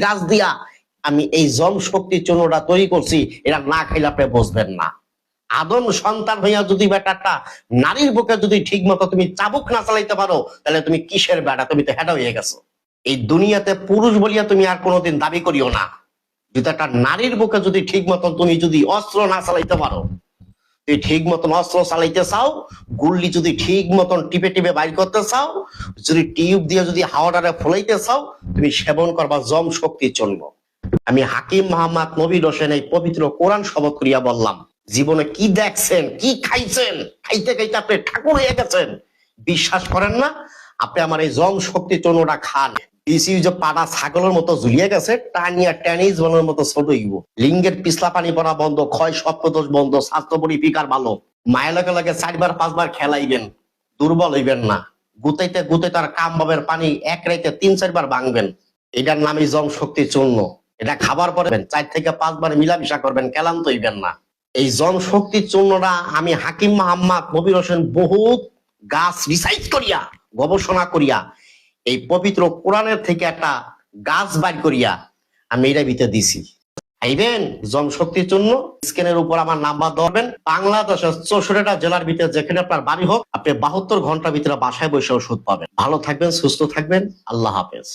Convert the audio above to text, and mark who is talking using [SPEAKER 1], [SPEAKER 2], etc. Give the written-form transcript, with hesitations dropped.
[SPEAKER 1] গাছ দিয়া আমি এই জম শক্তি চূর্ণটা তৈরি করছি, এটা না খাইলে আপনি বুঝবেন না। আদম সন্তান হইয়া যদি বেটাটা নারীর বুকে যদি ঠিক মতো তুমি চাবুক না চালাইতে পারো, তাহলে তুমি কিসের বেটা? তুমি তো হেডা হয়ে গেছো। এই দুনিয়াতে পুরুষ বলিয়া তুমি আর কোনোদিন দাবি করিও না। যদি একটা নারীর বুকে যদি ঠিক মতন তুমি যদি অস্ত্র না চালাইতে পারো, তুমি ঠিক মতন অস্ত্র চালাইতে চাও, গুল্লি যদি ঠিক মতন টিপে টিপে বাইর করতে চাও, যদি টিউব দিয়ে যদি হাওয়াটারে ফলাইতে চাও, তুমি সেবন করবা জম শক্তির জন্য। আমি হাকিম মোহাম্মদ নবীর হোসেন এই পবিত্র কোরআন শপথ করিয়া বললাম, জীবনে কি দেখছেন, কি খাইছেন, খাইতে খাইতে আপনি ঠাকুর হয়ে গেছেন। বিশ্বাস করেন না? আপনি আমার এই জম শক্তি চূর্ণটা খান। যে পাড়া ছাগলের মতো ঝুলিয়ে গেছে, টানিয়া টেনিস বলের মতো ছোট হইব। লিঙ্গের পিছলা পানি পড়া বন্ধ, ক্ষয় সপ্তদোষ বন্ধ, স্বাস্থ্য পরিফিকার ভালো। মায়ের লগে লগে 4বার 5বার খেলাইবেন, দুর্বল হইবেন না। গুতাইতে গুতাইতে আর কাম বাবের পানি এক রাইতে 3-4বার ভাঙবেন। এটার নামই জম শক্তি চূর্ণ। এটা খাবার পরে 4 থেকে 5 বার মিলামিশা করবেন, ক্লান্ত হইবেন না। এই জম শক্তি চূর্ণটা আমি হাকিম মোহাম্মদ নবীর হোসেন বহুত গাছ রিসার্চ করিয়া, গবেষণা করিয়া, এই পবিত্র কোরআনের থেকে একটা গাছ বাইর করিয়া আমি এটা ভিতরে দিছি। খাইবেন জম শক্তির জন্য। স্ক্রিনের উপর আমার নাম্বার ধরবেন। বাংলাদেশের 64টা জেলার ভিতরে যেখানে আপনার বাড়ি হোক, আপনি 72 ঘন্টার ভিতরে বাসায় বসে ওষুধ পাবেন। ভালো থাকবেন, সুস্থ থাকবেন। আল্লাহ হাফেজ।